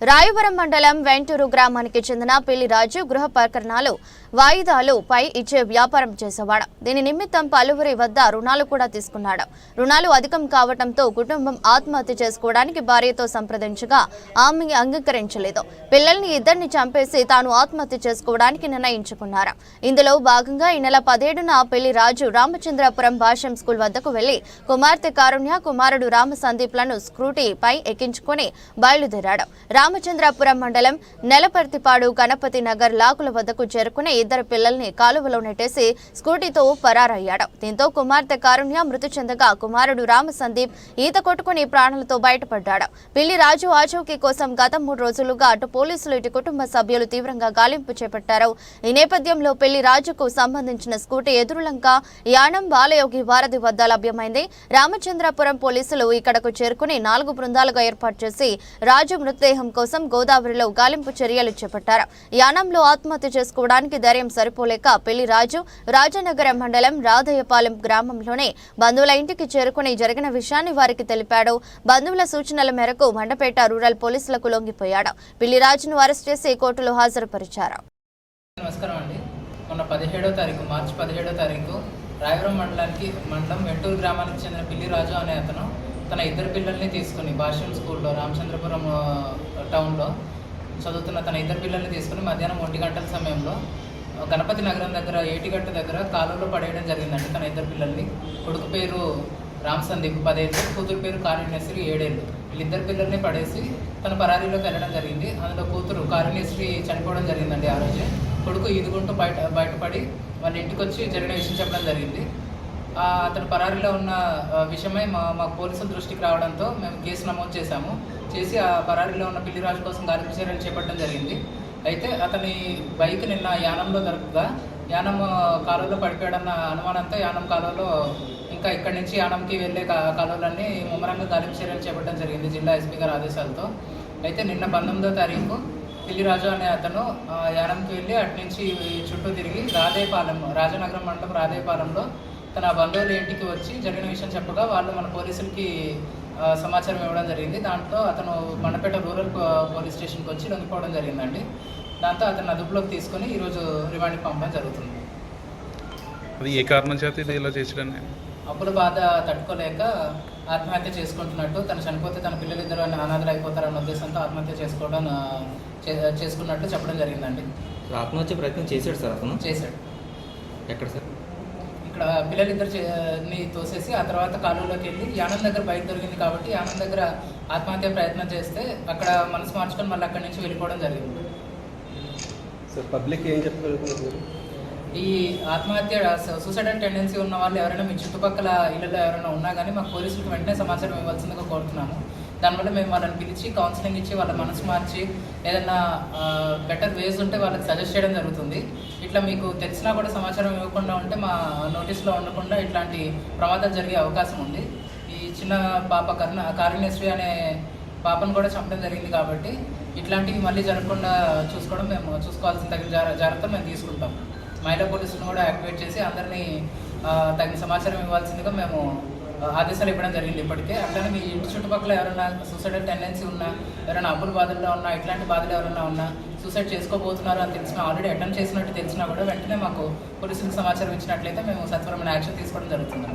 రాయవరం మండలం వెంటూరు గ్రామానికి చెందిన పిల్లి రాజు గృహ ప్రకరణాలు వాయిదాలు పై ఇచ్చే వ్యాపారం చేసేవాడు. దీని నిమిత్తం పలువురి వద్ద రుణాలు కూడా తీసుకున్నాడు. రుణాలు అధికం కావడంతో కుటుంబం ఆత్మహత్య చేసుకోవడానికి భార్యతో సంప్రదించగా ఆమె అంగీకరించలేదు. పిల్లల్ని ఇద్దరిని చంపేసి తాను ఆత్మహత్య చేసుకోవడానికి నిర్ణయించుకున్నారు. ఇందులో భాగంగా ఈ నెల 17న పిల్లి రాజు రామచంద్రపురం భాష్యం స్కూల్ వద్దకు వెళ్లి కుమార్తె కారుణ్య, కుమారుడు రామ సందీప్లను స్కూటీపై ఎక్కించుకుని బయలుదేరాడు. రామచంద్రపురం మండలం నెలపర్తిపాడు గణపతి నగర్ లాకుల వద్దకు చేరుకుని ఇద్దరు పిల్లల్ని కాలువలో నెట్టేసి స్కూటీతో పరారయ్యాడు. దీంతో కుమార్తె కారుణ్య మృతి చెందగా కుమారుడు రామ సందీప్ ఈత కొట్టుకుని ప్రాణాలతో బయటపడ్డాడు. పిల్లి రాజు ఆచూకీ కోసం గత 3 రోజులుగా అటు పోలీసులు ఇటు కుటుంబ సభ్యులు తీవ్రంగా గాలింపు చేపట్టారు. ఈ నేపథ్యంలో పిల్లి రాజుకు సంబంధించిన స్కూటీ ఎదురులంక యానం బాలయోగి వారధి వద్ద లభ్యమైంది. రామచంద్రపురం పోలీసులు ఇక్కడకు చేరుకుని 4 బృందాలుగా ఏర్పాటు చేసి రాజు మృతదేహం కోసం గోదావరిలో గాలింపు చర్యలు చేపట్టారు. యానంలో ఆత్మహత్య చేసుకోవడానికి ధైర్యం సరిపోలేక పిల్లి రాజు రాజనగరం మండలం రాధయ్యపాలెం గ్రామంలోనే బంధువుల ఇంటికి చేరుకుని జరిగిన విషయాన్ని వారికి తెలిపాడు. బంధువుల సూచనల మేరకు మండపేట రూరల్ పోలీసులకు లొంగిపోయాడు. పిల్లి రాజును అరెస్ట్ చేసి కోర్టులో హాజరుపరిచారు. నమస్కారం అండి. మొన్న 17వ తారీఖు మార్చి 17వ తారీఖు రాయవరం మండలం వెంటూరు గ్రామానికి చెందిన పిల్లి రాజు అనే అతను తన ఇద్దరు పిల్లల్ని తీసుకుని భాష్యం స్కూల్లో రామచంద్రపురం టౌన్లో చదువుతున్న తన ఇద్దరు పిల్లల్ని తీసుకుని మధ్యాహ్నం 1 గంటల సమయంలో గణపతి నగరం దగ్గర ఏటిగట్టు దగ్గర కాలువలో పడేయడం జరిగిందండి. తన ఇద్దరు పిల్లల్ని, కొడుకు పేరు రామ్ సందీప్ 10 ఏళ్ళు, కూతురు పేరు కారుణ్యశ్రీ 7 ఏళ్ళు. వీళ్ళిద్దరు పిల్లల్ని పడేసి తన పరారీలోకి వెళ్ళడం జరిగింది. అందులో కూతురు కారుణ్యశ్రీ చనిపోవడం జరిగిందండి. ఆ రోజే కొడుకు ఈదుకుంటూ బయటపడి వాళ్ళ ఇంటికి వచ్చి జరిగిన విషయం చెప్పడం జరిగింది. అతను పరారీలో ఉన్న విషయమై మా పోలీసుల దృష్టికి రావడంతో మేము కేసు నమోదు చేసి ఆ పరారీలో ఉన్న పిల్లి రాజు కోసం గాలింపు చర్యలు చేపట్టడం జరిగింది. అయితే అతని బైక్ నిన్న యానంలో దొరకగా యానం కాలువలో పడిపోయాడన్న అనుమానంతో యానం కాలువలో ఇంకా ఇక్కడి నుంచి యానంకి వెళ్ళే కాలువలన్నీ ముమ్మరంగా గాలింపు చర్యలు చేపట్టడం జరిగింది జిల్లా ఎస్పీ గారి ఆదేశాలతో. అయితే నిన్న 19వ తారీఖు పిల్లి రాజు అనే అతను యానంకి వెళ్ళి అటు నుంచి చుట్టూ తిరిగి రాజనగరం మండలం రాధేయపాలెంలో తన బంధువుల ఇంటికి వచ్చి జరిగిన విషయం చెప్పగా వాళ్ళు మన పోలీసులకి సమాచారం ఇవ్వడం జరిగింది. దాంతో అతను మండపేట రూరల్ పోలీస్ స్టేషన్కి వచ్చి లొంగిపోవడం జరిగిందండి. దాంతో అతను అదుపులోకి తీసుకొని ఈరోజు రిమాండ్కి పంపడం జరుగుతుంది. అది ఏ కారణం చేత ఇది ఇలా చేసడానికి? అప్పుల బాధ తట్టుకోలేక ఆత్మహత్య చేసుకుంటున్నట్టు, తను చనిపోతే తన పిల్లలిద్దరూ అనాథలు అయిపోతారన్న ఉద్దేశంతో ఆత్మహత్య చేసుకున్నట్టు చెప్పడం జరిగిందండి. ఆత్మహత్య ప్రయత్నం చేశాడు సార్? అతను చేశాడు. ఎక్కడ సార్? ఇక్కడ పిల్లలిద్దరిని తోసేసి ఆ తర్వాత కాలువలోకి వెళ్ళి యానం దగ్గర బయట దొరికింది కాబట్టి యానం దగ్గర ఆత్మహత్య ప్రయత్నం చేస్తే అక్కడ మనసు మార్చుకొని మళ్ళీ అక్కడి నుంచి వెళ్ళిపోవడం జరిగింది. సార్ పబ్లిక్ ఏం చెప్తారు? ఈ ఆత్మహత్య సూసైడల్ టెండెన్సీ ఉన్న వాళ్ళు ఎవరైనా మీ చుట్టుపక్కల ఇళ్ళలో ఎవరైనా ఉన్నా కానీ మాకు పోలీసులకు వెంటనే సమాచారం ఇవ్వాల్సిందిగా కోరుతున్నాము. దానివల్ల మేము వాళ్ళని పిలిచి కౌన్సిలింగ్ ఇచ్చి వాళ్ళ మనసు మార్చి ఏదైనా బెటర్ వేస్ ఉంటే వాళ్ళకి సజెస్ట్ చేయడం జరుగుతుంది. ఇట్లా మీకు తెలిసినా కూడా సమాచారం ఇవ్వకుండా ఉంటే మా నోటీస్లో ఉండకుండా ఇట్లాంటి ప్రమాదాలు జరిగే అవకాశం ఉంది. ఈ చిన్న పాప కారుణ్యశ్రీ అనే పాపను కూడా చంపడం జరిగింది కాబట్టి ఇట్లాంటివి మళ్ళీ జరగకుండా చూసుకోవాల్సిన తగిన జాగ్రత్తలు మేము తీసుకుంటాం. మహిళా పోలీసులను కూడా యాక్టివేట్ చేసి అందరినీ తగిన సమాచారం ఇవ్వాల్సిందిగా మేము ఆదేశాలు ఇవ్వడం జరిగింది ఇప్పటికే. అట్లానే మీ ఇంటి చుట్టుపక్కల ఎవరైనా సూసైడల్ టెండెన్సీ ఉన్నా, ఎవరైనా అప్పుల బాధల్లో ఉన్నా, ఇట్లాంటి బాధలు ఎవరైనా ఉన్నా, సూసైడ్ చేసుకోబోతున్నారు అని తెలిసినా, ఆల్రెడీ అటెంప్ట్ చేసినట్టు తెలిసినా కూడా వెంటనే మాకు పోలీసులకు సమాచారం ఇచ్చినట్లయితే మేము సత్వరమైన యాక్షన్ తీసుకోవడం జరుగుతుంది.